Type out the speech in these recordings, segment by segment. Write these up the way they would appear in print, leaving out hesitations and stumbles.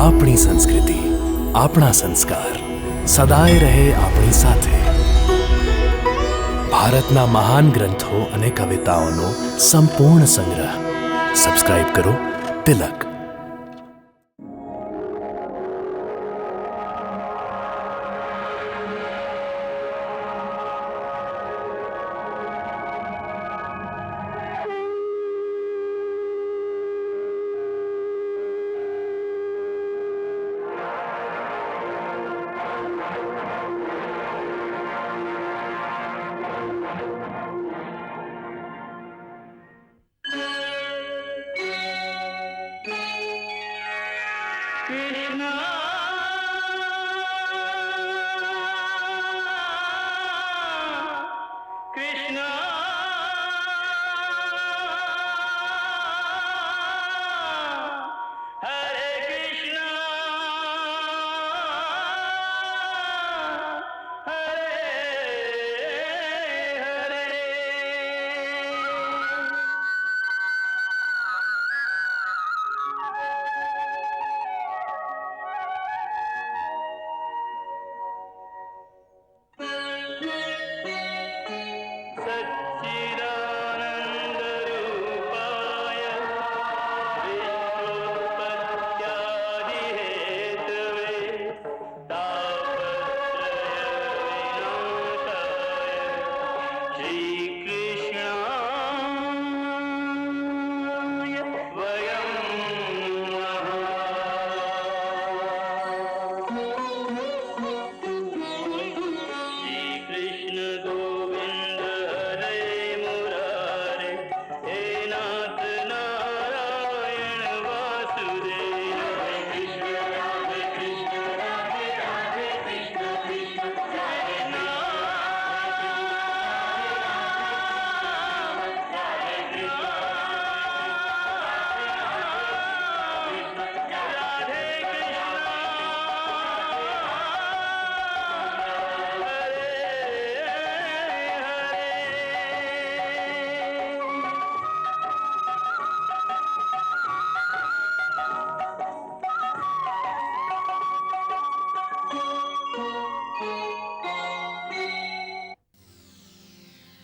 આપણી સંસ્કૃતિ, આપણા સંસ્કાર સદાય રહે આપણી સાથે. ભારતના મહાન ગ્રંથો અને કવિતાઓનો સંપૂર્ણ સંગ્રહ. સબસ્ક્રાઇબ કરો તિલક.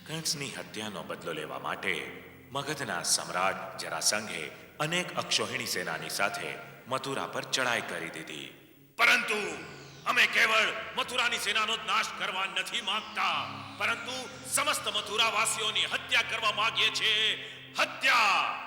કંસની હત્યાનો બદલો લેવા માટે મગધના સમ્રાટ જરાસંઘે અનેક અક્ષોહિણી સેનાની સાથે મથુરા પર ચડાઈ કરી દીધી. પરંતુ અમે કેવળ મથુરાની સેનાનો નાશ કરવા નથી માંગતા, પરંતુ સમસ્ત મથુરાવાસીઓની હત્યા કરવા માંગીએ છીએ. હત્યા!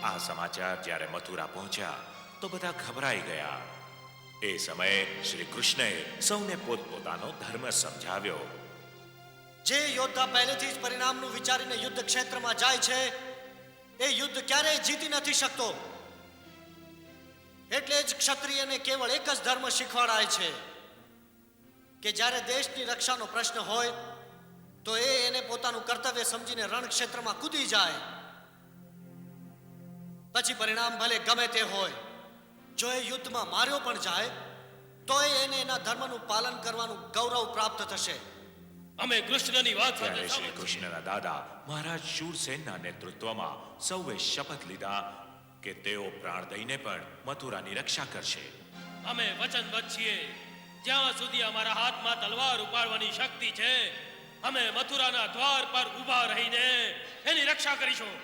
આ સમાચાર જ્યારે મથુરા પહોંચ્યા તો બધા ગભરાઈ ગયા. એ સમયે શ્રી કૃષ્ણએ સૌને પોતપોતાનો ધર્મ સમજાવ્યો. જે યોદ્ધા પહેલેથી જ પરિણામનું વિચારીને યુદ્ધ ક્ષેત્રમાં જાય છે એ યુદ્ધ ક્યારેય જીતી નથી શકતો. એટલે જ ક્ષત્રિયને કેવળ એક જ ધર્મ શીખવાડાય છે કે જ્યારે દેશની રક્ષાનો પ્રશ્ન હોય તો એને પોતાનું કર્તવ્ય સમજીને રણક્ષેત્રમાં કૂદી જાય. પછી પરિણામ ભલે ગમે તે હોય, જો એ યુદ્ધમાં માર્યો પણ જાય તો એને એના ધર્મનું પાલન કરવાનું ગૌરવ પ્રાપ્ત થશે. અમે કૃષ્ણની વાત ત્યારે શ્રી કૃષ્ણના દાદા મહારાજ શૂરસેનના નેતૃત્વમાં સૌએ શપથ લીધા કે તેઓ પ્રાણ દઈને પણ મથુરાની રક્ષા કરશે. અમે વચનબદ્ધ છીએ, જ્યાં સુધી અમારા હાથમાં તલવાર ઉપાડવાની શક્તિ છે અમે મથુરાના દ્વાર પર ઊભા રહીને એની રક્ષા કરીશું.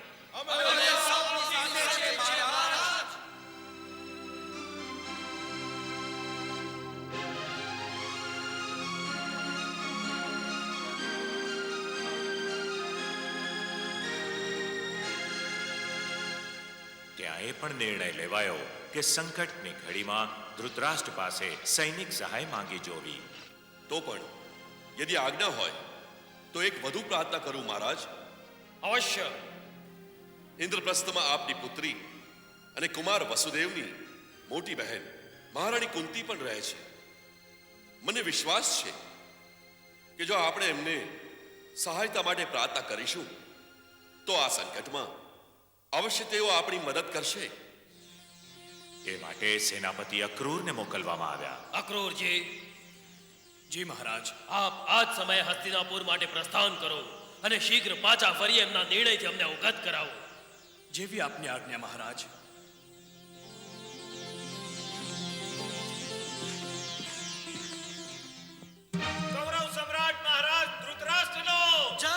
ત્યાં એ પણ નિર્ણય લેવાયો કે સંકટની ઘડીમાં ધૃતરાષ્ટ્ર પાસે સૈનિક સહાય માંગી જોવી. તો પણ યદિ આજ્ઞા હોય તો એક વધુ પ્રાર્થના કરું મહારાજ. અવશ્ય. ઇન્દ્રપ્રસ્થમાં આપની પુત્રી અને કુમાર વસુદેવની મોટી બહેન મહારાણી કુંતી પણ રહે છે. મને વિશ્વાસ છે કે જો આપણે એમને સહાયતા માટે પ્રાર્થના કરીશું તો આ સંકટમાં અવશ્ય તેઓ આપણી મદદ કરશે. એ માટે સેનાપતિ અક્રૂરને મોકલવામાં આવ્યા. અક્રૂરજી, જી મહારાજ. આપ આ જ સમયે હસ્તિનાપુર માટે પ્રસ્થાન કરો અને શીઘ્ર પાછા ફરી એમના નિર્ણયથી અમને અવગત કરાવો. જેવી આપની આજ્ઞા મહારાજ. કૌરવ સમ્રાટ મહારાજ ધૃતરાષ્ટ્રનો જય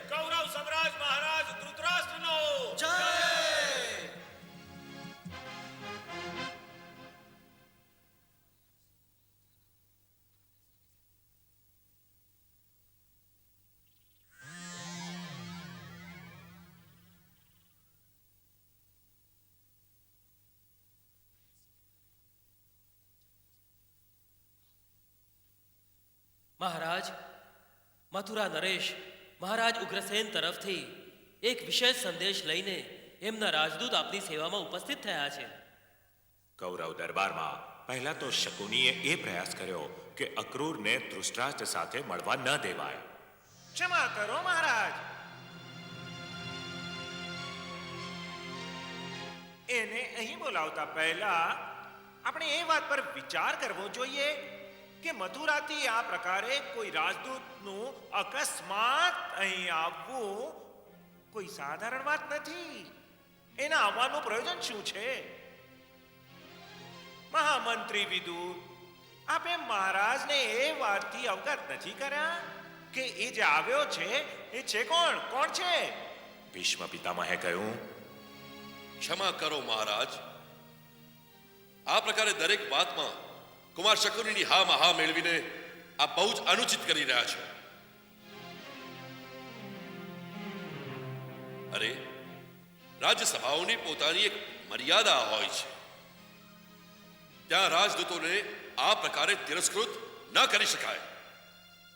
કૌરવ સમ્રાટ મહારાજ ધૃતરાષ્ટ્રનો જય મહારાજ, મથુરા નરેશ મહારાજ ઉગ્રસેન તરફથી એક વિશેષ સંદેશ લઈને એમના રાજદૂત આપની સેવામાં ઉપસ્થિત થયા છે. કૌરવ દરબારમાં પહેલા તો શકુનીએ એ પ્રયાસ કર્યો કે અક્રૂરને ધૃતરાષ્ટ્ર સાથે મળવા ન દેવાય. ક્ષમા કરો મહારાજ. એને અહીં બોલાવતા પહેલા આપણે એ વાત પર વિચાર કરવો જોઈએ કે મથુરાથી આ પ્રકારે કોઈ રાજદૂતનું અકસ્માત અહીં આવવું કોઈ સાધારણ વાત નથી. એના આવવાનું પ્રયોજન શું છે? મહામંત્રી વિદુર, આપે મહારાજને એ વાતથી અવગત નથી કર્યા કે એ જે આવ્યો છે એ છે કોણ? કોણ છે? ભીષ્મ પિતામહે કહ્યું, ક્ષમા કરો મહારાજ. આ પ્રકારે દરેક વાતમાં કુમાર શકુનીની હામાં હા મેળવીને આ બહુ જ અનુચિત કરી રહ્યા છો. અરે, રાજ્યસભાઓની પોતાની એક મર્યાદા હોય છે. ત્યાં રાજદૂતોને આ પ્રકારે તિરસ્કૃત ન કરી શકાય,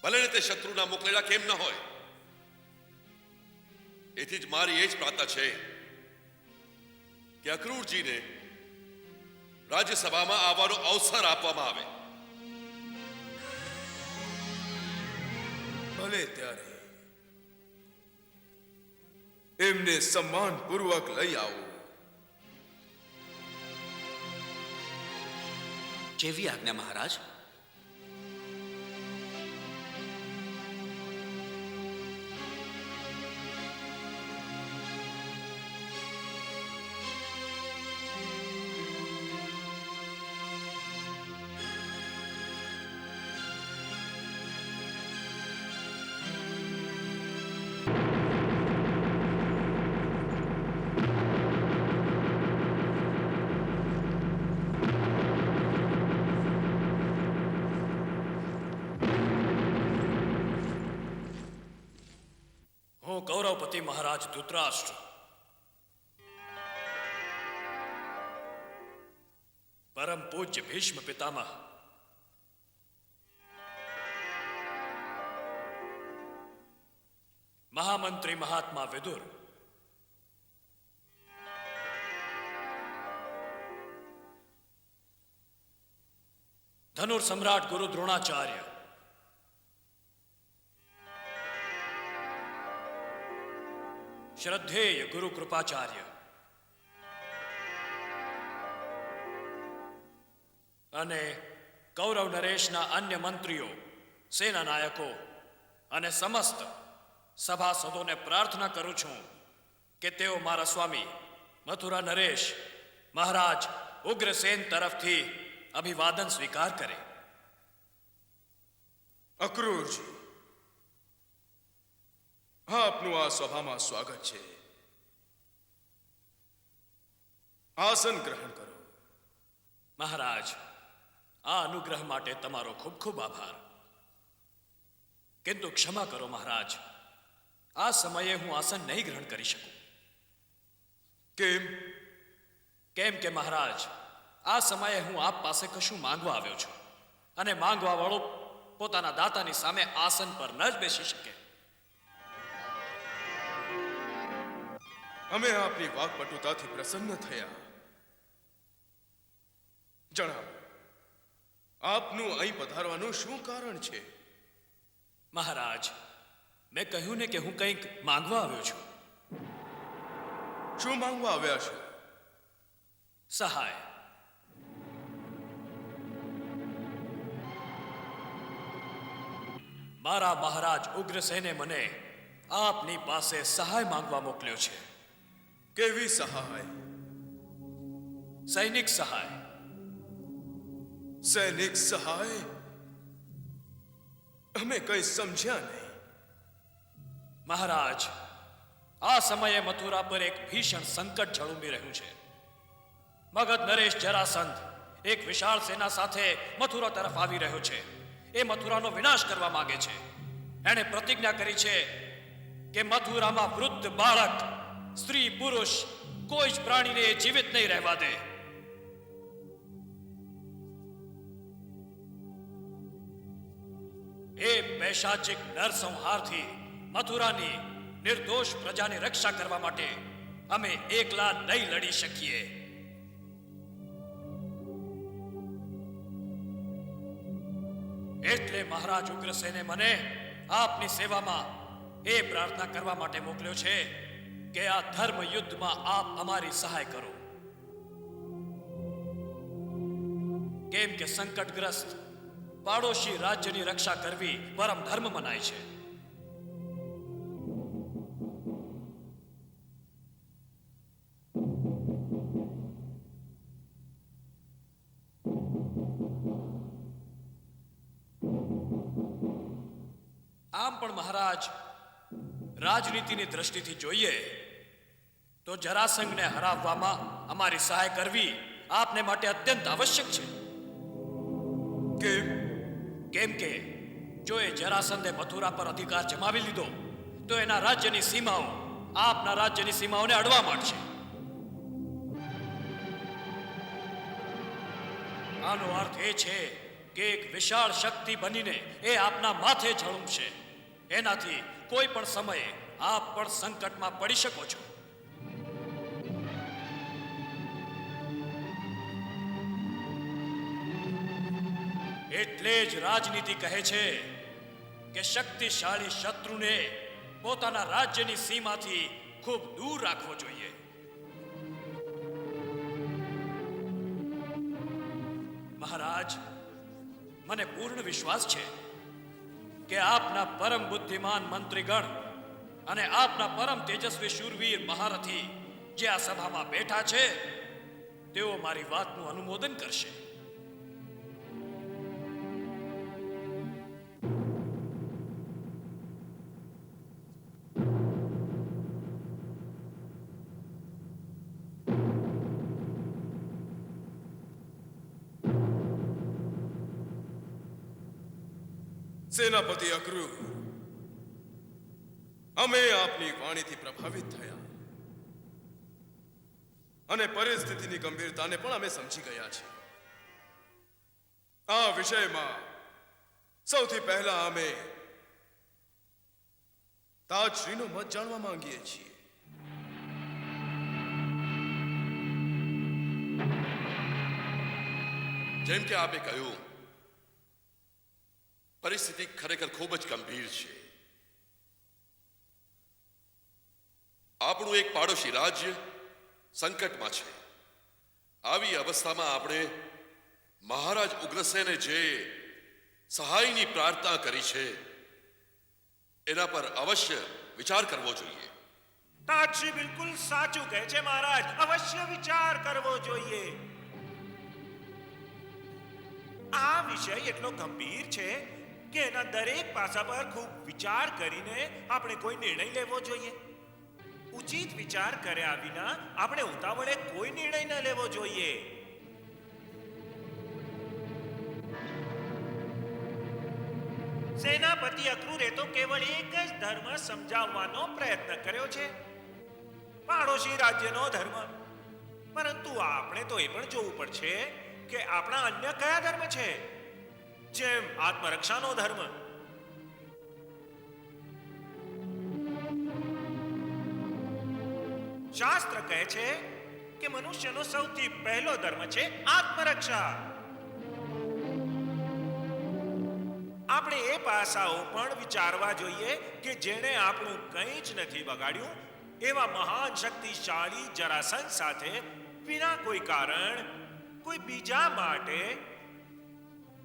ભલે ને તે શત્રુના મોકલેલા કેમ ન હોય. એથી જ મારી એ જ પ્રાર્થના છે કે અક્રૂરજીને રાજ્યસભામાં આવવાનો અવસર આપવામાં આવે. ભલે ત્યારે એમને સન્માનપૂર્વક લઈ આવો. જેવી આજ્ઞા મહારાજ. હું કૌરવપતિ મહારાજ ધૃતરાષ્ટ્ર પરમ પૂજ્ય ભીષ્મ પિતામહ, મહામંત્રી મહાત્મા વિદુર, ધનુર સમ્રાટ ગુરુ દ્રોણાચાર્ય, શ્રદ્ધેય ગુરુ કૃપાચાર્ય અને કૌરવ નરેશના અન્ય મંત્રીઓ, સેના નાયકો અને સમસ્ત સભાસદોને પ્રાર્થના કરું છું કે તેઓ મારા સ્વામી મથુરા નરેશ મહારાજ ઉગ્રસેન તરફથી અભિવાદન સ્વીકાર કરે. અક્રૂરજી, આપનું આ સભામાં સ્વાગત છે. આસન ગ્રહણ કરો. મહારાજ, આ અનુગ્રહ માટે તમારો ખૂબ ખૂબ આભાર. કિંતુ ક્ષમા કરો મહારાજ, આ સમયે હું આસન નહીં ગ્રહણ કરી શકું. કેમ? કેમ કે મહારાજ, આ સમયે હું આપ પાસે કશું માંગવા આવ્યો છું અને માંગવા વાળો પોતાના દાતાની સામે આસન પર ન જ બેસી શકે. અમે આપની વાકપટુતાથી પ્રસન્ન થયા. જણાવો, આપનું અહીં પધારવાનું શું કારણ છે? મહારાજ, મેં કહ્યું ને કે હું કંઈક માંગવા આવ્યો છું. શું માંગવા આવ્યા છો? સહાય. મારા મહારાજ ઉગ્રસેને મને આપની પાસે સહાય માંગવા મોકલ્યો છે. કેવી સહાય? સૈનિક સહાય. સૈનિક સહાય? અમે કઈ સમજ્યા નહીં. મહારાજ, આ સમયે મથુરા પર એક ભીષણ સંકટ ઝળુંબી રહ્યું છે. મગધ નરેશ જરાસંધ એક વિશાળ સેના સાથે મથુરા તરફ આવી રહ્યો છે. એ મથુરાનો વિનાશ કરવા માંગે છે. એણે પ્રતિજ્ઞા કરી છે કે મથુરામાં વૃદ્ધ, બાળક, સ્ત્રી, પુરુષ કોઈ જ પ્રાણીને એ જીવિત નહીં રહેવા દે. એ પૈશાચિક નરસંહારથી મથુરાની નિર્દોષ પ્રજાની રક્ષા કરવા માટે અમે એકલા નહીં લડી શકીએ. એટલે મહારાજ ઉગ્રસેને મને આપની સેવામાં એ પ્રાર્થના કરવા માટે મોકલ્યો છે કે આ ધર્મ યુદ્ધમાં આપ અમારી સહાય કરો. કેમ કે સંકટગ્રસ્ત પાડોશી રાજ્યની રક્ષા કરવી પરમ ધર્મ મનાય છે. આમ પણ મહારાજ, રાજનીતિની દ્રષ્ટિથી જોઈએ તો જરાસંઘને હરાવવામાં અમારી સહાય કરવી આપને માટે અત્યંત આવશ્યક છે. કેમ કે જો એ જરાસંઘે મથુરા પર અધિકાર જમાવી લીધો તો એના રાજ્યની સીમાઓ આપના રાજ્યની સીમાઓને અડવા માંડશે. આનો અર્થ એ છે કે એક વિશાળ શક્તિ બનીને એ આપના માથે ઝળુંબશે. એનાથી કોઈ પણ સમયે આપ પણ સંકટમાં પડી શકો છો. એટલે જ રાજનીતિ કહે છે કે શક્તિશાળી શત્રુને પોતાના રાજ્યની સીમાથી ખૂબ દૂર રાખવો જોઈએ. મહારાજ, મને પૂર્ણ વિશ્વાસ છે કે આપના પરમ બુદ્ધિમાન મંત્રીગણ અને આપના પરમ તેજસ્વી શૂરવીર મહારથી જે આ સભામાં બેઠા છે તેઓ મારી વાતનું અનુમોદન કરશે. સેનાપતિ અક્રૂર, અમે આપની વાણીથી પ્રભાવિત થયા અને પરિસ્થિતિની ગંભીરતાને પણ અમે સમજી ગયા છીએ. આ વિષયમાં સૌથી પહેલા અમે તાજશ્રીનો મત જાણવા માંગીએ છીએ. જેમ કે આપે કહ્યું, પરિસ્થિતિ ખરેખર ખૂબ જ ગંભીર છે. આપણું એક પાડોશી રાજ્ય સંકટમાં છે. આવી અવસ્થામાં આપણે મહારાજ ઉગ્રસેને જે સહાયની પ્રાર્થના કરી છે એના પર અવશ્ય વિચાર કરવો જોઈએ. તાજશ્રી બિલકુલ સાચું કહે છે મહારાજ. અવશ્ય વિચાર કરવો જોઈએ. આ વિષય એટલો ગંભીર છે કે એના દરેક પાસા પર ખૂબ વિચાર કરીને આપણે કોઈ નિર્ણય લેવો જોઈએ. ઉચિત વિચાર કર્યા વિના આપણે ઉતાવળે કોઈ નિર્ણય ન લેવો જોઈએ. સેનાપતિ અક્રૂરે તો કેવળ એક જ ધર્મ સમજાવવાનો પ્રયત્ન કર્યો છે, પાડોશી રાજ્યનો ધર્મ. પરંતુ આપણે તો એ પણ જોવું પડશે કે આપણા અન્ય કયા ધર્મ છે, જેમ આત્મરક્ષાનો ધર્મ. શાસ્ત્ર કહે છે કે મનુષ્યનો સૌથી પહેલો ધર્મ છે આત્મરક્ષા. આપણે એ પાસાઓ પણ વિચારવા જોઈએ કે જેણે આપણું કંઈ જ નથી બગાડ્યું એવા મહાન શક્તિશાળી જરાસંઘ સાથે વિના કોઈ કારણ કોઈ બીજા માટે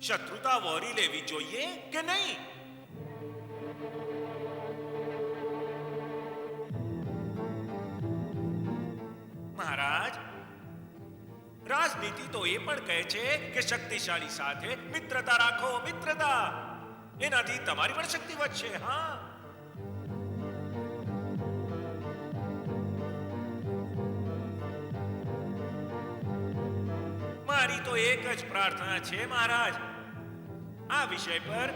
શત્રુતા વહોરી લેવી જોઈએ કે નહીં? મહારાજ, રાજનીતિ તો એ પણ કહે છે કે શક્તિશાળી સાથે મિત્રતા રાખો, મિત્રતા. એનાથી તમારી પણ શક્તિ વધશે. હા, મારી તો એક જ પ્રાર્થના છે મહારાજ, આ વિષય પર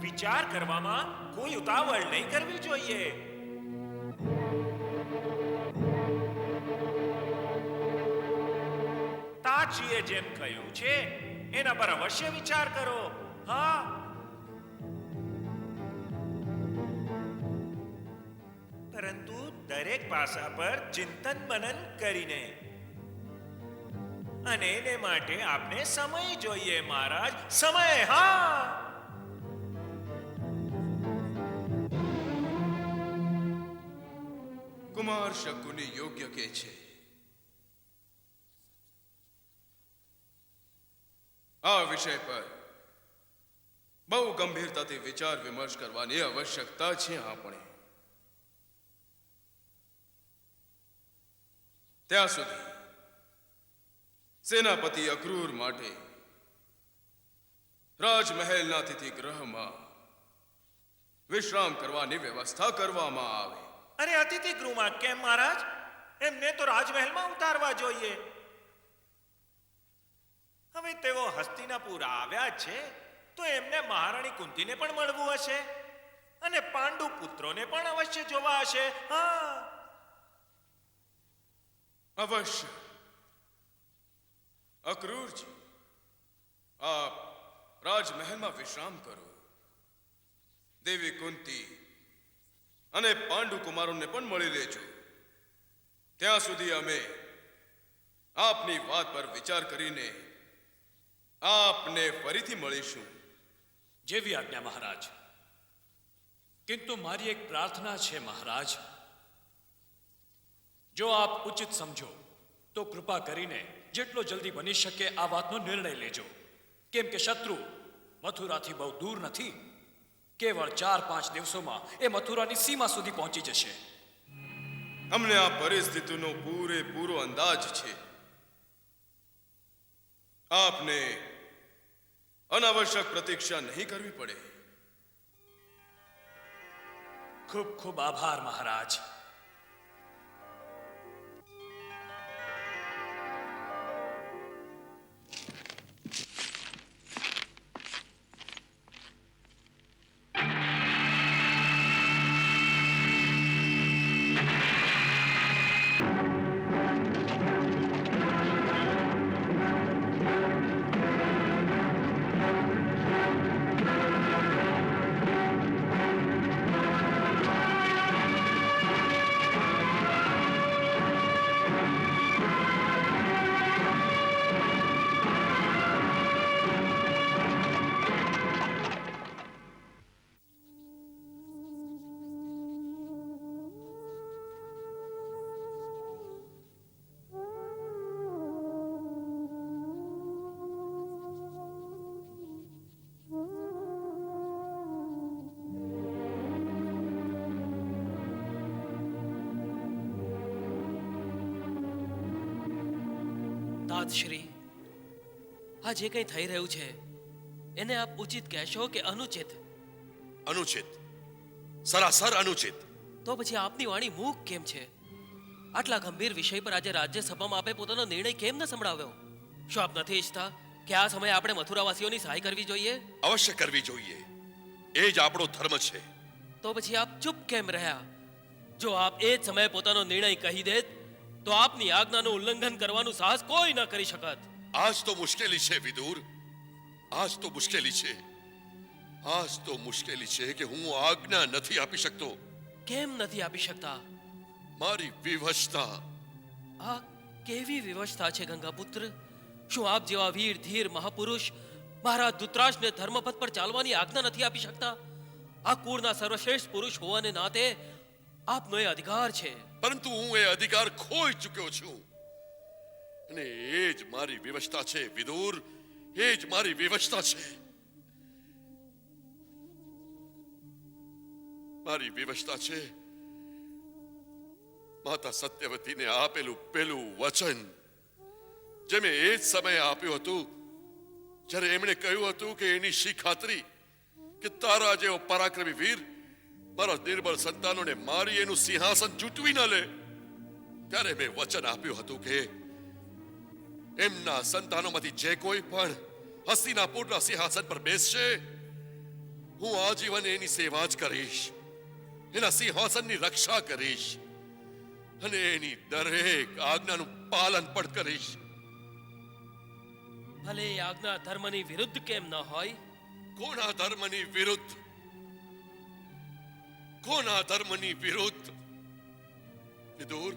વિચાર કરવામાં કોઈ ઉતાવળ નહીં કરવી જોઈએ. તાજીએ જેમ કહ્યું છે એના પર અવશ્ય વિચાર કરો. હા, પરંતુ દરેક પાસા પર ચિંતન મનન કરીને, અને એને માટે આપને સમય જોઈએ મહારાજ, સમય. હા, કુમાર શકુની યોગ્ય કે છે. આ વિષય પર બહુ ગંભીરતાથી વિચાર વિમર્શ કરવાની આવશ્યકતા છે. આપણે ત્યાં સુધી સેનાપતિ અક્રૂર માટે રાજમહેલના અતિથિ ગૃહમાં વિશ્રામ કરવાની વ્યવસ્થા કરવામાં આવે. અરે અતિથિ ગૃહમાં કેમ મહારાજ? એમને તો રાજમહેલમાં ઉતારવા જોઈએ. હવે તેઓ હસ્તિનાપુર આવ્યા છે તો એમને મહારાણી કુંતીને પણ મળવું હશે અને પાંડુ પુત્રોને પણ અવશ્ય જોવા હશે. હા, અવશ્ય. અક્રૂરજી, આપ રાજમહેલમાં વિશ્રામ કરો. દેવી કુંતી અને પાંડુ કુમારોને પણ મળી લેજો. ત્યાં સુધી અમે આપની વાત પર વિચાર કરીને આપને ફરીથી મળીશું. જેવી આજ્ઞા મહારાજ. કિંતુ મારી એક પ્રાર્થના છે મહારાજ, જો આપ ઉચિત સમજો તો કૃપા કરીને જેટલો જલ્દી બની શકે આ વાતનો નિર્ણય લેજો. કેમ કે શત્રુ મથુરાથી બહુ દૂર નથી. કેવળ 4-5 દિવસોમાં એ મથુરાની સીમા સુધી પહોંચી જશે. અમને આ પરિસ્થિતિનો પૂરેપૂરો અંદાજ છે. આપને અનાવશ્યક પ્રતીક્ષા નહીં કરવી પડે. ખૂબ ખૂબ આભાર મહારાજ. તાતશ્રી, આ જે કંઈ થઈ રહ્યું છે એને આપ ઉચિત કહેશો કે અનુચિત? અનુચિત, સરાસર અનુચિત. તો પછી આપની વાણી મૂક કેમ છે? આટલા ગંભીર વિષય પર આજે રાજ્યસભામાં આપે પોતાનો નિર્ણય કેમ ન સંભળાવ્યો? શું આપ નથી ઈચ્છતા કે આ સમયે આપણે મથુરાવાસીઓની સહાય કરવી જોઈએ? અવશ્ય કરવી જોઈએ. એ જ આપણો ધર્મ છે. તો પછી આપ ચૂપ કેમ રહ્યા? જો આપ એ જ સમયે પોતાનો નિર્ણય કહી દેત તો આપની આજ્ઞાનું ઉલ્લંઘન કરવાનું સાહસ કોઈ ન કરી શકત. આજ તો મુશ્કેલી છે વિદુર. આજ તો મુશ્કેલી છે. આજ તો મુશ્કેલી છે કે હું આજ્ઞા નથી આપી શકતો. કેમ નથી આપી શકતા? મારી વિવશતા. આ કેવી વિવશતા છે ગંગાપુત્ર? શું આપ જેવા વીર ધીર મહાપુરુષ મહારાજ ધૃતરાષ્ટ્રને ધર્મપથ પર ચાલવાની આજ્ઞા નથી આપી શકતા? આ કુળના સર્વશ્રેષ્ઠ પુરુષ હોવાને નાતે આપનો એ અધિકાર છે. પરંતુ હું એ અધિકાર ખોઈ ચૂક્યો છું. અને એ જ મારી વિવશતા છે વિદુર, એ જ મારી વિવશતા છે. મારી વિવશતા છે માતા સત્યવતીને આપેલું પેલું વચન, જે મેં એ જ સમયે આપ્યું હતું જ્યારે એમણે કહ્યું હતું કે એની શી ખાતરી કે તારા જેવો પરાક્રમી વીર મારા નિર્બળ સંતાનોને મારી એનું સિંહાસન જૂટવી ન લે. ત્યારે મેં વચન આપ્યું હતું કે એમના સંતાનોમાંથી જે કોઈ પણ હસ્તિનાપુરના સિંહાસન પર બેસશે, હું આજીવન એની સેવા જ કરીશ, એના સિંહાસનની રક્ષા કરીશ અને એની દરેક આજ્ઞાનું પાલન પણ કરીશ. ભલે એ આજ્ઞા ધર્મની વિરુદ્ધ કેમ ન હોય, કોના ધર્મની વિરુદ્ધ? કોના ધર્મની વિરુદ્ધ? વિદુર,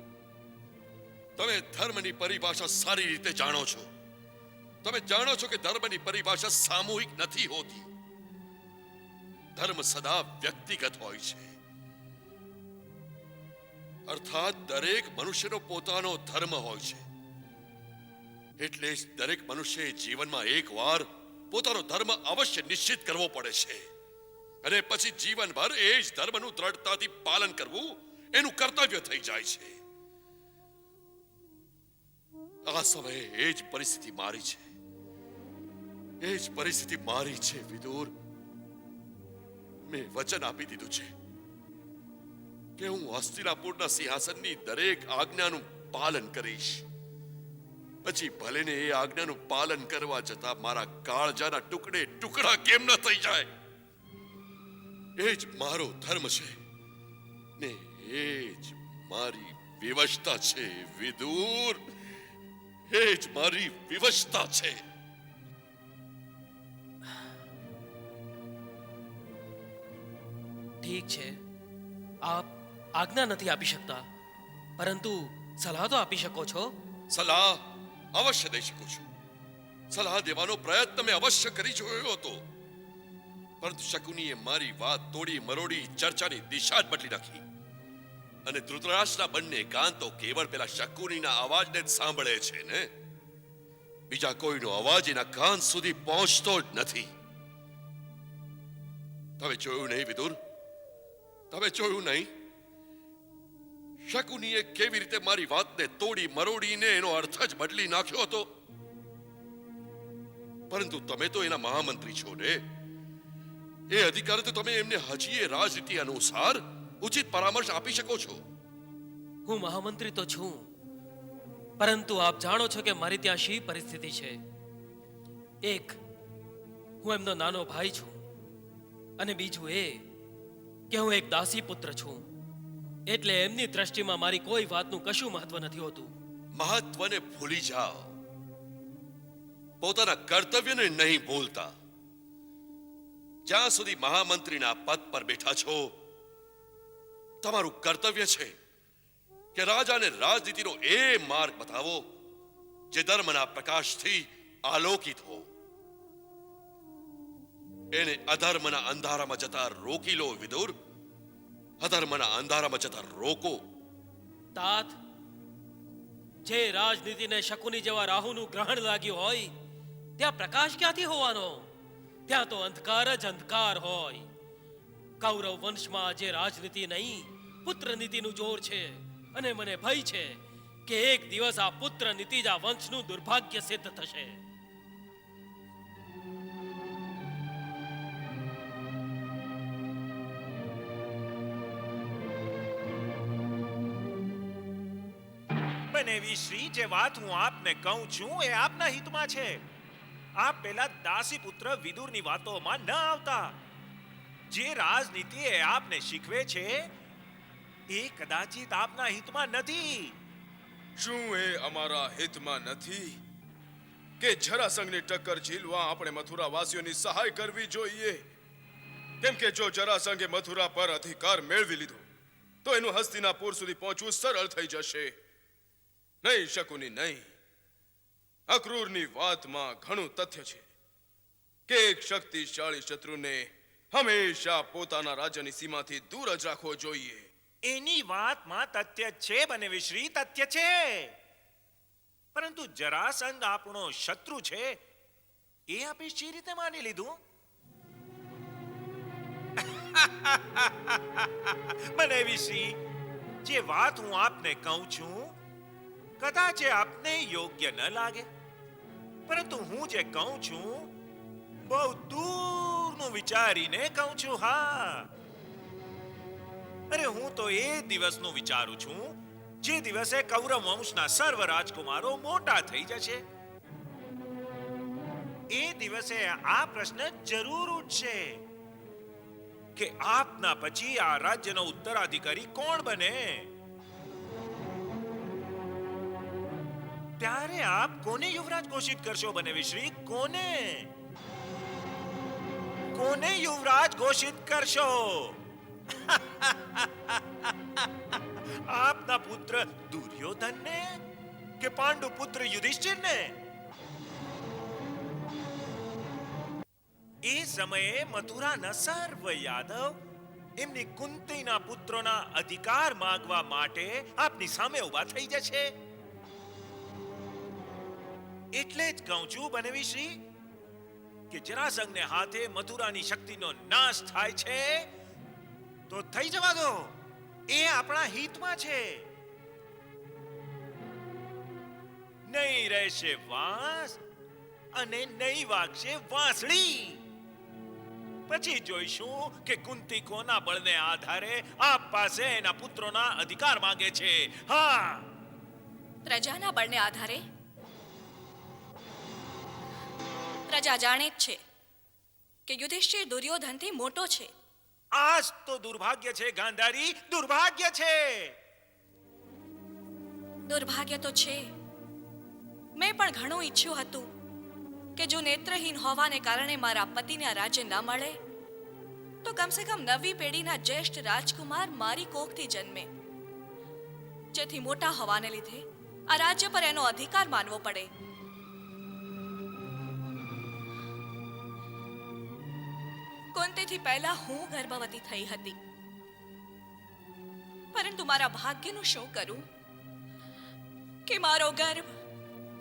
તમે ધર્મની પરિભાષા સારી રીતે જાણો છો. તમે જાણો છો કે ધર્મની પરિભાષા સામૂહિક નથી હોતી. ધર્મ સદા વ્યક્તિગત હોય છે. અર્થાત દરેક મનુષ્યનો પોતાનો ધર્મ હોય છે. એટલે જ દરેક મનુષ્યએ જીવનમાં એકવાર પોતાનો ધર્મ અવશ્ય નિશ્ચિત કરવો પડે છે અને પછી જીવનભર એ જ ધર્મનું દ્રઢતાથી પાલન કરવું એનું કર્તવ્ય થઈ જાય છે. આ સમયે એ જ પરિસ્થિતિ મારી છે. એ જ પરિસ્થિતિ મારી છે વિદુર. મેં વચન આપી દીધું છે કે હું હસ્તિનાપુરના સિંહાસનની દરેક આજ્ઞાનું પાલન કરીશ. પછી ભલે ને એ આજ્ઞાનું પાલન કરવા જતા મારા કાળજાના ટુકડે ટુકડા કેમ ન થઈ જાય. એ જ મારો ધર્મ છે ને એ જ મારી વિવશતા છે વિદુર. એ જ મારી વિવશતા છે. ઠીક છે, આપ આજ્ઞા નથી આપી શકતા, પરંતુ સલાહ તો આપી શકો છો. સલાહ અવશ્ય દઈ શકું છું. સલાહ દેવાનો પ્રયત્ન મેં અવશ્ય કરી જોયો હતો, પરંતુ શકુનીએ મારી વાત તોડી મરોડી ચર્ચાની દિશા જ બદલી નાખી અને ધૃતરાષ્ટ્રના બંને કાન તો કેવળ પેલા શકુનીના અવાજને જ સાંભળે છે ને, બીજા કોઈનો અવાજ એના કાન સુધી પહોંચતો જ નથી. તમે જોયું નહીં વિદુર? તમે જોયું નહીં શકુનીએ કેવી રીતે મારી વાતને તોડી મરોડીને એનો અર્થ જ બદલી નાખ્યો હતો? પરંતુ તમે તો એના મહામંત્રી છો ને, એ અધિકાર તો તમે એમને હજી એ રાજનીતિ અનુસાર ઉચિત પરામર્શ આપી શકો છો. હું મહામંત્રી તો છું, પરંતુ આપ જાણો છો કે મારી ત્યાં શી પરિસ્થિતિ છે. એક, હું એમનો નાનો ભાઈ છું, અને બીજું એ કે હું એક દાસી પુત્ર છું. એટલે એમની દ્રષ્ટિમાં મારી કોઈ વાતનું કશું મહત્વ નથી હોતું. મહત્વને ભૂલી જાઓ, પોતાના કર્તવ્યને નહીં ભૂલતા. જ્યાં સુધી મહામંત્રીના પદ પર બેઠા છો, તમારું કર્તવ્ય છે કે રાજાને રાજનીતિનો એ માર્ગ બતાવો જે ધર્મના પ્રકાશથી આલોકિત હો. એને અધર્મના અંધારામાં જતા રોકી લો વિદુર. અધર્મના અંધારામાં જતા રોકો. તાત, જે રાજનીતિને શકુની જેવા રાહુનું ગ્રહણ લાગ્યું હોય, ત્યાં પ્રકાશ ક્યાંથી હોવાનો? ત્યાં તો અંધકાર જ અંધકાર હોય. કૌરવ વંશમાં જે રાજનીતિ નહીં, પુત્ર નીતિનું જોર છે, અને મને ભય છે કે એક દિવસ આ પુત્ર નીતિ જ આ વંશનું દુર્ભાગ્ય સિદ્ધ થશે. બનેવી શ્રી, જે વાત હું આપને કહું છું એ આપના હિતમાં છે. આપ પેલા દાસી પુત્ર વિદુરની વાતોમાં ન આવતા. જે રાજનીતિ એ આપને શીખવે છે એ કદાચિત આપના હિતમાં નથી. શું એ અમારા હિતમાં નથી કે જરાસંઘની ટક્કર ઝીલવા આપણે મથુરા વાસીઓની સહાય કરવી જોઈએ? કેમ કે જો જરાસંઘે મથુરા પર અધિકાર મેળવી લીધો તો એનું હસ્તિનાપુર સુધી પહોંચવું સરળ થઈ જશે. નહીં શકુની, નહીં. અક્રૂરની વાતમાં ઘણું તથ્ય છે કે એક શક્તિશાળી શત્રુને હંમેશા પોતાના રાજ્યની સીમાથી દૂર જ રાખવો જોઈએ. એની વાતમાં તથ્ય છે બનેવી શ્રી, તથ્ય છે. પરંતુ જરાસંઘ આપણો શત્રુ છે એ આપે શી રીતે માની લીધું? બનેવીસિંહ, જે વાત હું આપને કહું છું કદાચ એ આપને યોગ્ય ન લાગે, પરંતુ હું જે કહું છું બહુ દૂરનું વિચારીને કહું છું. હા, અરે હું તો એ દિવસનું વિચારું છું જે દિવસે કૌરવ વંશના સર્વ રાજકુમારો મોટા થઈ જશે. એ દિવસે આ પ્રશ્ન જરૂર ઉઠશે કે આપના પછી આ રાજ્યનો ઉત્તરાધિકારી કોણ બને. ત્યારે આપ કોને યુવરાજ ઘોષિત કરશો બનેવીસિંહ? કોને યુવરાજ ઘોષિત કરશો? આપના પુત્ર દુર્યોધનને કે પાંડુ પુત્ર યુધિષ્ઠિરને? એ સમયે મથુરાના સર્વ યાદવ એમની કુંતીના પુત્રોના અધિકાર માંગવા માટે આપની સામે ઊભા થઈ જશે. એટલે જ કહું છું બનેવીસિંહ કે જરાસંઘને હાથે મથુરાની શક્તિનો નાશ થાય છે તો થઈ જવા દો, એ આપણા હિતમાં છે. નહીં રહેશે વાંસ અને નહીં વાગશે વાંસળી. પછી જોઈશું કે કુંતી કોના બળને આધારે આપ પાસે એના પુત્રોના અધિકાર માંગે છે. હા, પ્રજાના બળને આધારે? પ્રજા જાણે જ છે કે યુધિષ્ઠિર દુર્યોધનથી મોટો છે. આજ તો દુર્ભાગ્ય છે ગાંધારી, દુર્ભાગ્ય છે. દુર્ભાગ્ય તો છે. મેં પણ ઘણું ઈચ્છ્યું હતું કે જો નેત્રહીન હોવાને કારણે મારા પતિને આ રાજ્ય ન મળે તો કમસે કમ નવી પેઢીના જ્યેષ્ઠ રાજકુમાર મારી કોખથી જન્મે, જેથી મોટા હોવાને લીધે આ રાજ્ય પર એનો અધિકાર માનવો પડે. કુંતીથી પહેલા હું ગર્ભવતી થઈ હતી, પરંતુ મારા ભાગ્યનું શું કરું કે મારો ગર્ભ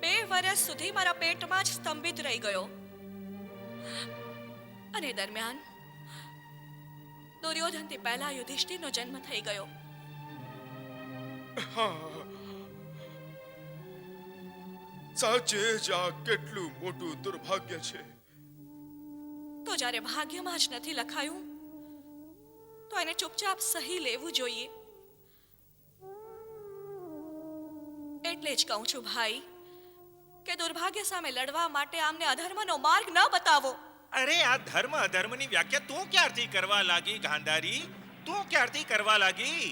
2 વર્ષ સુધી મારા પેટમાં જ સ્તંભિત રહી ગયો. અને દરમિયાન દુર્યોધનથી પહેલા યુધિષ્ઠિરનો જન્મ થઈ ગયો. સાચે જ આ કેટલું મોટું દુર્ભાગ્ય છે. તો જ્યારે ભાગ્યમાં જ નથી લખાયું તો એને ચૂપચાપ સહી લેવું જોઈએ. એટલે જ કહું છું ભાઈ કે દુર્ભાગ્ય સામે લડવા માટે આમને અધર્મનો માર્ગ ન બતાવો. અરે આ ધર્મ અધર્મની વ્યાખ્યા તું ક્યારથી કરવા લાગી ગાંધારી? તું ક્યારથી કરવા લાગી?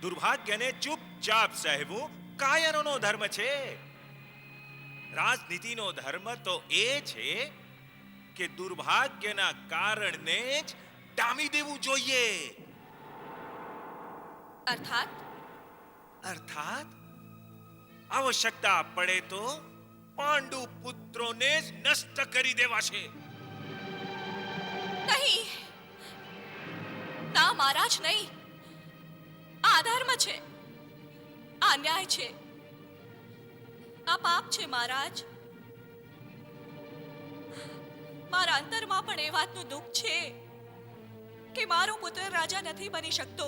દુર્ભાગ્યને ચૂપચાપ સહેવું કાયરોનો ધર્મ છે. રાજનીતિનો ધર્મ તો એ છે કે દુર્ભાગ્યના કારણને જ ડામી દેવું જોઈએ. અર્થાત આવશ્યકતા પડે તો પાંડુ પુત્રોને જ નષ્ટ કરી દેવાશે. નહીં, ના મહારાજ, નહીં. આ અધર્મ છે, આ અન્યાય છે, આ પાપ છે મહારાજ. મારા અંતરમાં પણ એ વાતનું દુઃખ છે કે મારો પુત્ર રાજા નથી બની શકતો.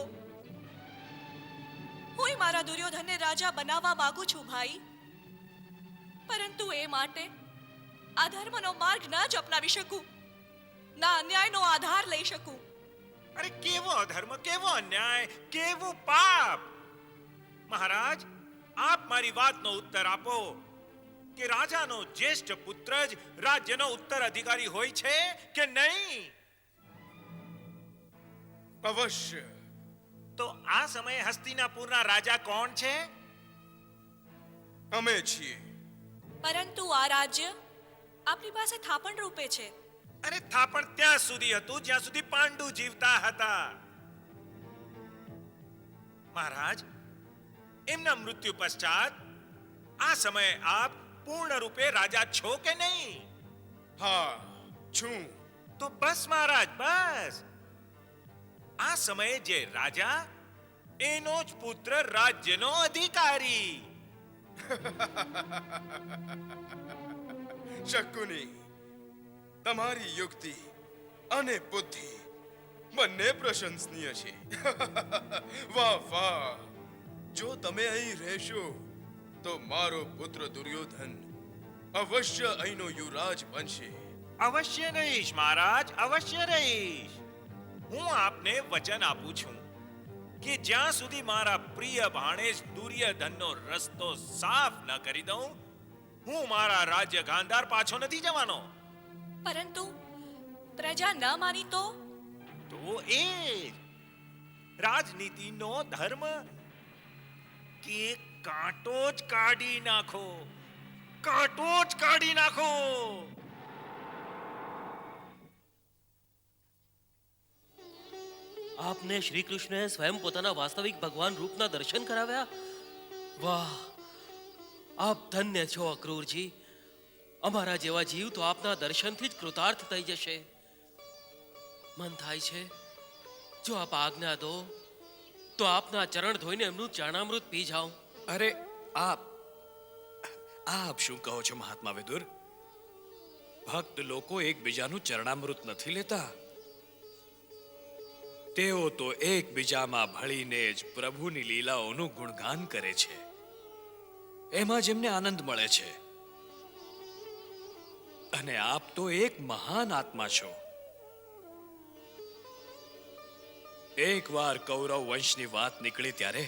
હું મારા દુર્યોધનને રાજા બનાવવા માંગુ છું ભાઈ, પરંતુ એ માટે આ ધર્મનો માર્ગ ન જ અપનાવી શકું, ના અન્યાયનો આધાર લઈ શકું. અરે કેવો અધર્મ, કેવો અન્યાય, કેવું પાપ! મહારાજ, આપ મારી વાતનો ઉત્તર આપો કે રાજાનો જ્યેષ્ઠ પુત્ર જ રાજ્યનો ઉત્તરાધિકારી હોય છે કે નહીં? અવશ્ય. તો આ સમયે હસ્તિનાપુરના રાજા કોણ છે? અમે છીએ. પરંતુ આ રાજ્ય આપની પાસે થાપણ રૂપે છે. અરે થાપણ ત્યાં સુધી હતું જ્યાં સુધી પાંડુ જીવતા હતા. મહારાજ, એમના મૃત્યુ પશ્ચાત આ સમયે આપ પૂર્ણ રૂપે રાજા છો કે નહીં? હા, છું. તો બસ મહારાજ, બસ. આ સમયે જે રાજા એનો જ પુત્ર રાજ્યનો અધિકારી. શકુની, તમારી યુક્તિ અને બુદ્ધિ બંને પ્રશંસનીય છે. વાહ વાહ! જો તમે અહીં રહેશો તો મારો પુત્ર દુર્યોધન અવશ્ય અહીંનો યુવરાજ બનશે. અવશ્ય રહીશ મહારાજ, અવશ્ય રહીશ. હું આપને વચન આપું છું કે જ્યાં સુધી મારા પ્રિય ભાણેજ દુર્યોધનનો રસ્તો સાફ ન કરી દઉં, હું મારા રાજ્ય ગાંધાર પાછો નથી જવાનો. પરંતુ પ્રજા ન માની તો તો એ રાજનીતિનો ધર્મ કે કાંટો જ કાઢી નાખો, કાંટો જ કાઢી નાખો. આપને શ્રી કૃષ્ણએ સ્વયં પોતાના વાસ્તવિક ભગવાન રૂપના દર્શન કરાવ્યા. વાહ, આપ ધન્ય છો અક્રૂરજી. અમારા જેવા જીવ તો આપના દર્શનથી જ કૃતાર્થ થઈ જશે. મન થાય છે જો આપ આજ્ઞા દો તો આપના ચરણ ધોઈને એમનું ચરણામૃત પી જાઉં. અરે આપ શું કહો છો મહાત્મા વિદુર? ભક્ત લોકો એકબીજાનું ચરણામૃત નથી લેતા. તેઓ તો એકબીજામાં ભળીને જ પ્રભુની લીલાઓનું ગુણગાન કરે છે. એમાં જ એમને આનંદ મળે છે. અને આપ તો એક મહાન આત્મા છો. એકવાર કૌરવ વંશની વાત નીકળી ત્યારે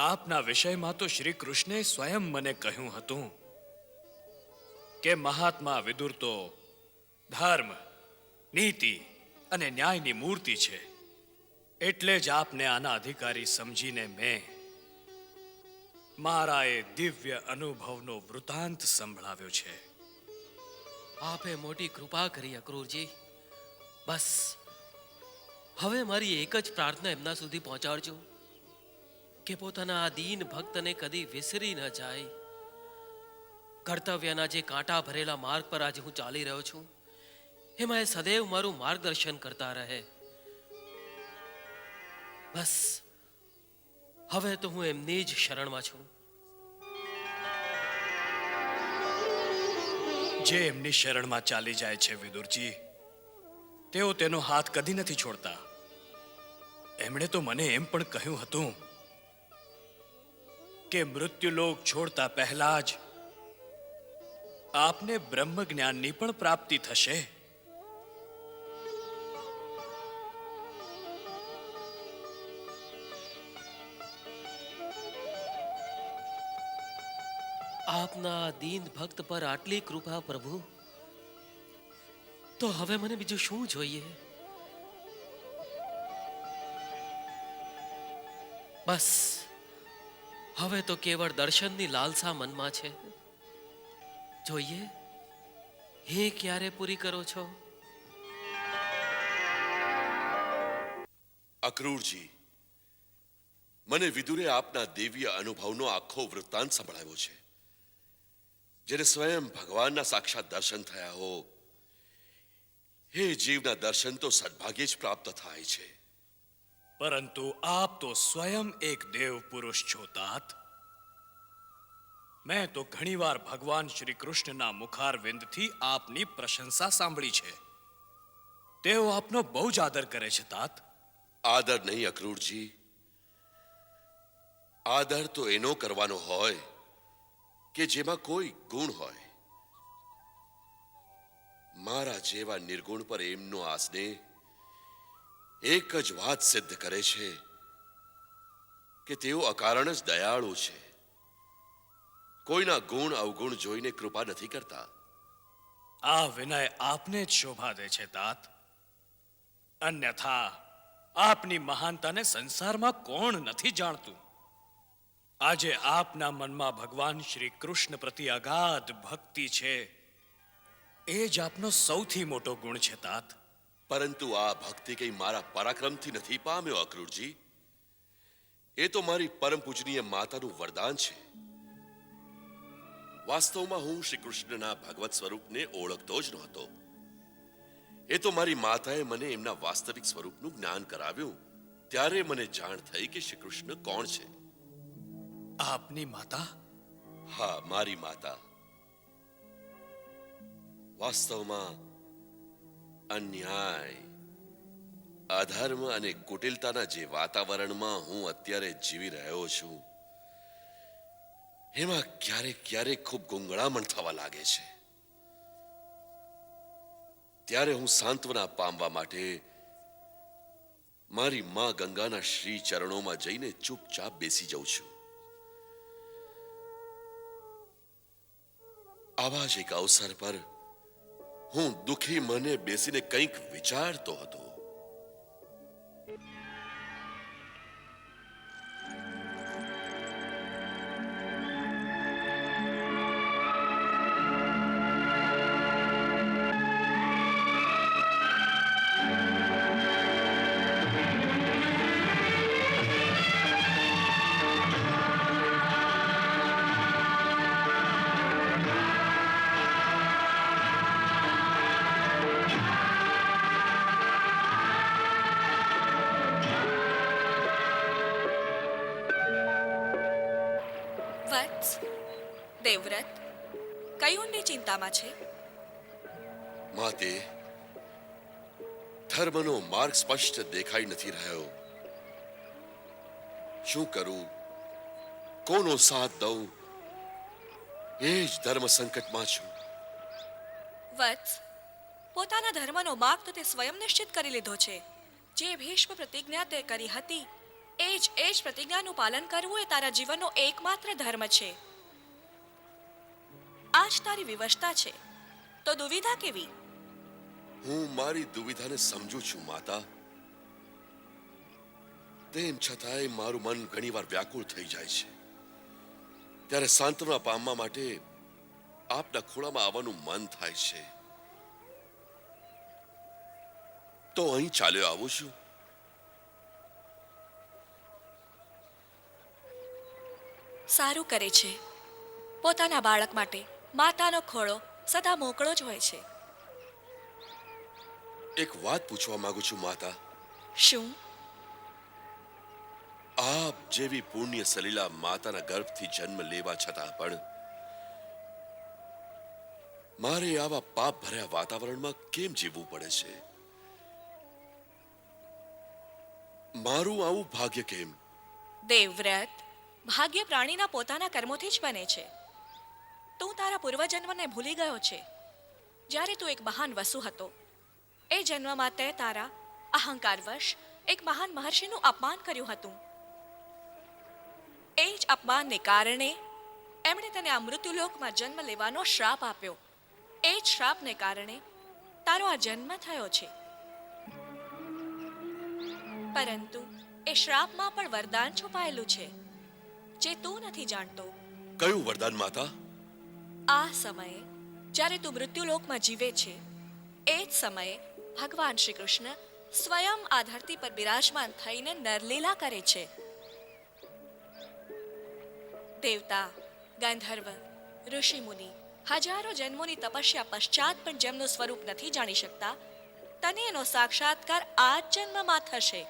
આપના વિષયમાં તો શ્રી કૃષ્ણે સ્વયં મને કહ્યું હતું કે મહાત્મા વિદુર તો ધર્મ, નીતિ અને ન્યાયની મૂર્તિ છે. એટલે જ આપને આના અધિકારી સમજીને મેં મારા એ દિવ્ય અનુભવનો વૃતાંત સંભળાવ્યો છે. આપે મોટી કૃપા કરી અક્રૂરજી. બસ હવે મારી એક જ પ્રાર્થના એમના સુધી પહોંચાડજો કે પોતાના આ દીન ભક્તને કદી વિસરી ન જાય. કર્તવ્યના જે કાંટા ભરેલા માર્ગ પર આજે હું ચાલી રહ્યો છું એમાં એ સદૈવ મારું માર્ગદર્શન કરતા રહે. બસ હવે તો હું એમની જ શરણમાં છું. જે એમની શરણમાં ચાલી જાય છે વિદુરજી, તેઓ તેનો હાથ કદી નથી છોડતા. એમણે તો મને એમ પણ કહ્યું હતું કે મૃત્યુલોક છોડતા પહેલા જ આપને બ્રહ્મ જ્ઞાનની પણ પ્રાપ્તિ થશે. આપના દીન ભક્ત પર આટલી કૃપા પ્રભુ, તો હવે મને બીજું શું જોઈએ? બસ હવે તો કેવળ દર્શનની લાલસા મનમાં છે. જોઈએ હે ક્યારે પૂરી કરો છો? અક્રૂરજી, મને વિદુરે આપના દિવ્ય અનુભવનો આખો વૃત્તાંત સંભળાવ્યો છે. જેને સ્વયં ભગવાનના સાક્ષાત દર્શન થયા હો, હે જીવના દર્શન તો સદભાગ્યે જ પ્રાપ્ત થાય છે. પરંતુ આપ તો સ્વયં એક દેવ પુરુષ છો તાત. મેં તો ઘણીવાર ભગવાન શ્રી કૃષ્ણના મુખારવિંદથી આપની પ્રશંસા સાંભળી છે. તેઓ આપનો બહુ જ આદર કરે છે તાત. આદર નહીં અક્રૂરજી, આદર તો એનો કરવાનો હોય કે જેમાં કોઈ ગુણ હોય. મારા જેવા નિર્ગુણ પર એમનો આ સ્નેહ એક જ વાત સિદ્ધ કરે છે કે તેઓ અકારણ જ દયાળુ છે. કોઈના ગુણ અવગુણ જોઈને કૃપા નથી કરતા. આ વિનય આપને જ શોભા દે છે તાત. અન્યથા આપની મહાનતાને સંસારમાં કોણ નથી જાણતું. આજે આપના મનમાં ભગવાન શ્રી કૃષ્ણ પ્રતિ અગાધ ભક્તિ છે, એ જ આપનો સૌથી મોટો ગુણ છે તાત. પરંતુ આ ભક્તિ કઈ મારા પરાક્રમથી નથી પામ્યો અક્રૂરજી. એ તો મારી પરમ પૂજનીય માતાનું વરદાન છે. વાસ્તવમાં હું શ્રી કૃષ્ણના ભગવત સ્વરૂપને ઓળખતો જ નહોતો. એ તો મારી માતાએ મને એમના વાસ્તવિક સ્વરૂપનું જ્ઞાન કરાવ્યું, ત્યારે મને જાણ થઈ કે શ્રી કૃષ્ણ કોણ છે. આપની માતા? હા, મારી માતા. વાસ્તવમાં અન્યાય, અધર્મ અને કુટિલતાના જે વાતાવરણમાં હું અત્યારે જીવી રહ્યો છું, એમાં ક્યારેક ક્યારેક ખૂબ ગુંગળામણ થવા લાગે છે. ત્યારે હું સાંત્વના પામવા માટે મારી માં ગંગાના શ્રી ચરણોમાં જઈને ચૂપચાપ બેસી જાઉં છું. આવા જ એક અવસર પર હું દુખી મને બેસીને કંઈક વિચારતો હતો. વત્સ, દેવવ્રત કઈ ઊંડી ચિંતામાં છે? માતે, ધર્મનો માર્ગ સ્પષ્ટ દેખાઈ નથી રહ્યો. શું કરું, કોનો સાથ દઉં, એ જ ધર્મ સંકટમાં છું. વત્સ, પોતાના ધર્મનો માર્ગ તો તે સ્વયં નિશ્ચિત કરી લીધો છે. જે ભીષ્મ પ્રતિજ્ઞા તે કરી હતી, એ જ પ્રતિજ્ઞાનું પાલન કરવું એ તારા જીવનનો એકમાત્ર ધર્મ છે. આજ તારી વિવશતા છે, તો દુવિધા કેવી? હું મારી દુવિધાને સમજુ છું માતા. તેમ છતાંય મારું મન ઘણીવાર વ્યાકુળ થઈ જાય છે. ત્યારે સાંત્વના પામવા માટે આપના ખોળામાં આવવાનું મન થાય છે. તો અહીં ચાલ્યો આવું છું. સારું કરે છે. પોતાના બાળક માટે માતાનો ખોળો સદા મોકળો જ હોય છે. એક વાત પૂછવા માંગુ છું માતા. શું? આપ જેવી પુણ્ય સલીલા માતાના ગર્ભથી જન્મ લેવા છતાં પણ મારે આવા પાપ ભર્યા વાતાવરણમાં કેમ જીવવું પડે છે? મારું આવું ભાગ્ય કેમ? દેવવ્રત, ભાગ્ય પ્રાણીના પોતાના કર્મોથી જ બને છે. તું તારા પૂર્વજન્મને ભૂલી ગયો છે. જ્યારે તું એક મહાન વસુ હતો, એ જન્મમાં તે તારા અહંકારવશ એક મહાન મહર્ષિનું અપમાન કર્યું હતું. એ જ અપમાનને કારણે એમણે તને આ મૃત્યુલોકમાં જન્મ લેવાનો શ્રાપ આપ્યો. એ જ શ્રાપને કારણે તારો આ જન્મ થયો છે. પરંતુ એ શ્રાપમાં પણ વરદાન છુપાયેલું છે, જે તું નથી જાણતો. કયું વરદાન માતા? આ સમયે જ્યારે તું મૃત્યુલોકમાં જીવે છે, એ જ સમયે ભગવાન શ્રી કૃષ્ણ સ્વયં આ ધરતી પર બિરાજમાન થઈને નરલીલા કરે છે. દેવતા, ગંધર્વ, ઋષિ મુનિ હજારો જન્મોની તપસ્યા પશ્ચાત પણ જેમનું સ્વરૂપ નથી જાણી શકતા, તને એનો સાક્ષાત્કાર આ જ જન્મમાં થશે.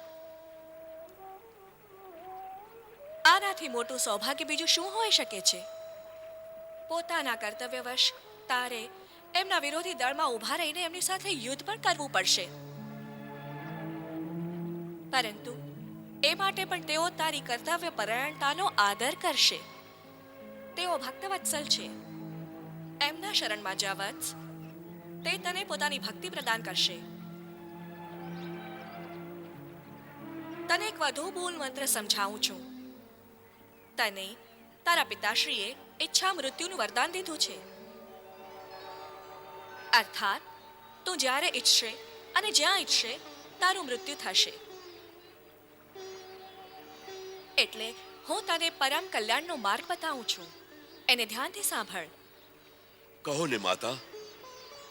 આનાથી મોટું સૌભાગ્ય બીજું શું હોઈ શકે છે? પોતાના કર્તવ્યવશ તારે એમના વિરોધી દળમાં ઊભા રહીને એમની સાથે યુદ્ધ પણ કરવું પડશે. પરંતુ એ માટે પણ તેઓ તારી કર્તવ્ય પરાયણતાનો આદર કરશે. તેઓ ભક્તવત્સલ છે. એમના શરણમાં જા વત્સ, તે તને પોતાની ભક્તિ પ્રદાન કરશે. તને એક વધુ મૂળ મંત્ર સમજાવું છું. તને તારા પિતાશ્રીએ ઈચ્છા મૃત્યુનું વરદાન દીધું છે. અર્થાત તું જ્યારે ઈચ્છશે અને જ્યાં ઈચ્છશે તારું મૃત્યુ થશે. એટલે હું તને પરમ કલ્યાણનો માર્ગ બતાવું છું. એને ધ્યાનથી સાંભળ. કહો ને માતા.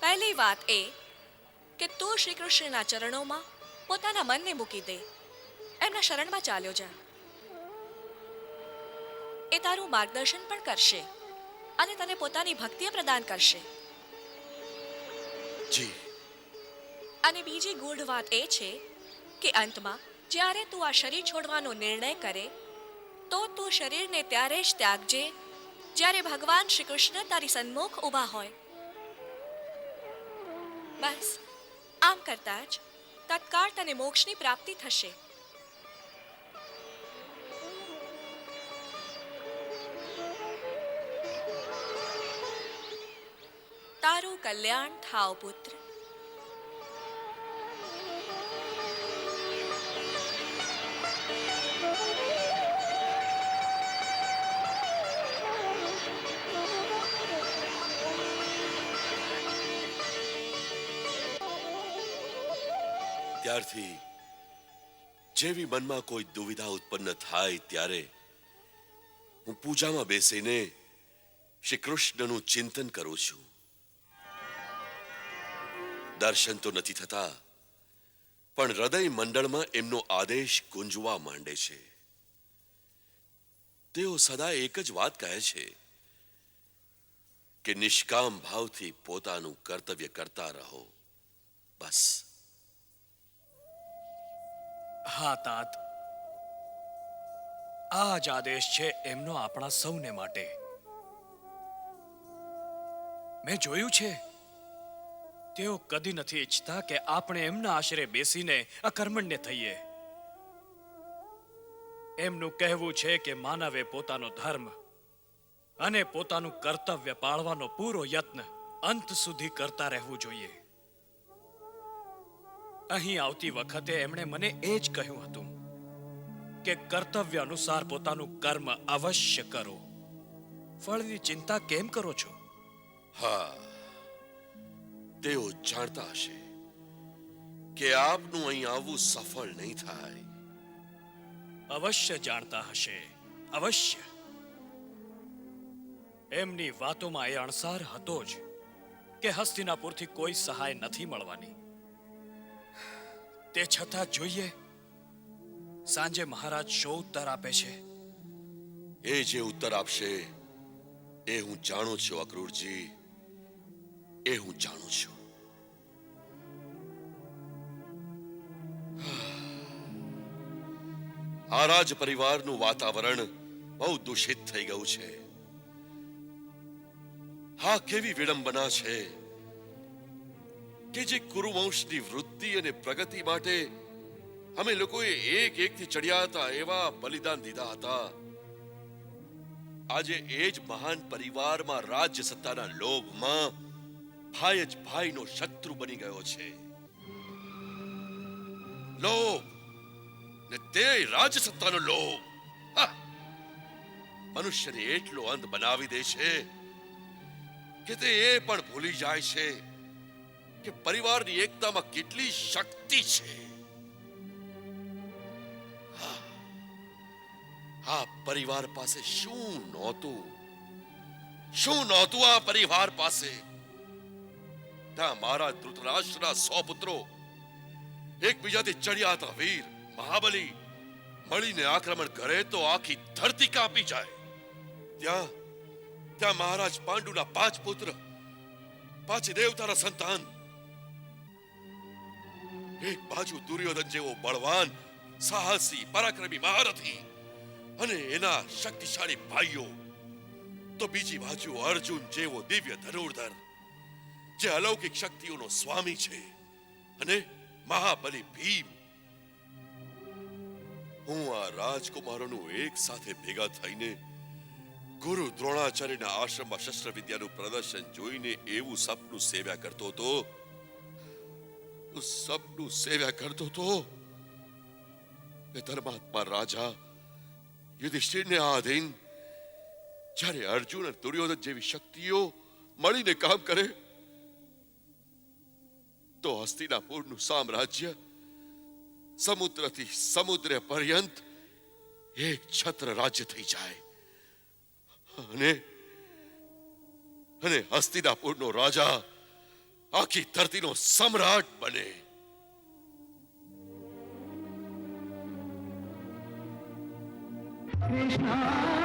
પહેલી વાત એ કે તું શ્રી કૃષ્ણના ચરણોમાં પોતાના મનને મૂકી દે. એમના શરણમાં ચાલ્યો જા. એ તારું માર્ગદર્શન પણ કરશે અને તને પોતાની ભક્તિ પ્રદાન કરશે. જી. અને બીજી ગૂઢ વાત એ છે કે અંતમાં જ્યારે તું આ શરીર છોડવાનો નિર્ણય કરે, તો તું શરીરને ત્યારે જ ત્યાગજે જ્યારે ભગવાન શ્રી કૃષ્ણ તારી સન્મુખ ઊભા હોય. બસ આમ કરતા જ તત્કાળ તને મોક્ષની પ્રાપ્તિ થશે. તારું કલ્યાણ થાવ પુત્ર. ત્યારથી જેવી મનમાં કોઈ દુવિધા ઉત્પન્ન થાય ત્યારે હું પૂજામાં બેસીને શ્રી કૃષ્ણનું ચિંતન કરું છું. દર્શન તો નથી થતા, પણ હૃદય મંડળમાં એમનો આદેશ ગુંજવા માંડે છે. તેઓ સદા એક જ વાત કહે છે કે નિષ્કામ ભાવથી પોતાનું કર્તવ્ય કરતા રહો. બસ. હા તાત, આ જ આદેશ છે એમનો આપણા સૌને માટે. મેં જોયું છે તેઓ કદી નથી ઈચ્છતા કે આપણે એમના આશરે બેસીને અકર્મણ્ય થઈએ. એમનું કહેવું છે કે માનવે પોતાનો ધર્મ અને પોતાનું કર્તવ્ય પાળવાનો પૂરો યત્ન અંત સુધી કરતા રહેવું જોઈએ. અહીં આવતી વખતે એમણે મને એ જ કહ્યું હતું કે કર્તવ્ય અનુસાર પોતાનું કર્મ અવશ્ય કરો. ફળની ચિંતા કેમ કરો છો? હા, તેઓ જાણતા હશે કે આપનું અહીં આવવું સફળ નહીં થાય. અવશ્ય જાણતા હશે, અવશ્ય. એમની વાતોમાં એ અણસાર હતો જ કે હસ્તિનાપુરથી કોઈ સહાય નથી મળવાની. તે છતાં જોઈએ સાંજે મહારાજ શો ઉત્તર આપે છે. એ જે ઉત્તર આપશે એ હું જાણું છું અક્રૂરજી, એ હું જાણું છું. આ રાજ પરિવારનું વાતાવરણ બહુ દૂષિત થઈ ગયું છે. હા, કેવી વિડંબના છે કે જે કુરુવંશની વૃદ્ધિ અને પ્રગતિ માટે અમે લોકોએ એક એકથી ચડ્યા હતા, એવા બલિદાન દીધા હતા. આજે એ જ મહાન પરિવારમાં રાજ્ય સત્તાના લોભમાં ભાઈ જ ભાઈનો શત્રુ બની ગયો છે. લોભ ને તે રાજ્ય સત્તાનો લોભ મનુષ્યને એટલો અંધ બનાવી દે છે કે તે એ પણ ભૂલી જાય છે કે પરિવારની એકતામાં કેટલી શક્તિ છે. આ પરિવાર પાસે શું નહોતું આ પરિવાર પાસે? ત્યાં મારા ધૃતરાષ્ટ્રના 100 પુત્રો એકબીજાથી ચડ્યા હતા. વીર મહાબલી મળીને આક્રમણ કરે તો આખી ધરતી કાપી જાય. ત્યાં મહારાજ પાંડુના 5 પુત્ર, 5 દેવતાના સંતાન. એક બાજુ દુર્યોધન જેવો બળવાન, સાહસી, પરાક્રમી મહારથી અને એના શક્તિશાળી ભાઈઓ, તો બીજી બાજુ અર્જુન જેવો દિવ્ય ધનુર્ધર જે અલૌકિક શક્તિઓનો સ્વામી છે, અને મહાબલી ભીમ. હું આ રાજકુમારોનું એક સાથે ભેગા થઈને ગુરુ દ્રોણાચાર્યના આશ્રમમાં શસ્ત્ર વિદ્યાનું પ્રદર્શન જોઈને એવું સપનું સેવ્યા કરતો હતો કે ધર્માત્મા રાજા યુધિષ્ઠિરને આધીન જ્યારે અર્જુન અને દુર્યોધન જેવી શક્તિઓ મળીને કામ કરે તો હસ્તિનાપુરનું સામ્રાજ્ય સમુદ્રથી સમુદ્ર પર્યંત એક છત્ર રાજ્ય થઈ જાય અને હસ્તિનાપુરનો રાજા આખી ધરતીનો સમ્રાટ બને. Krishna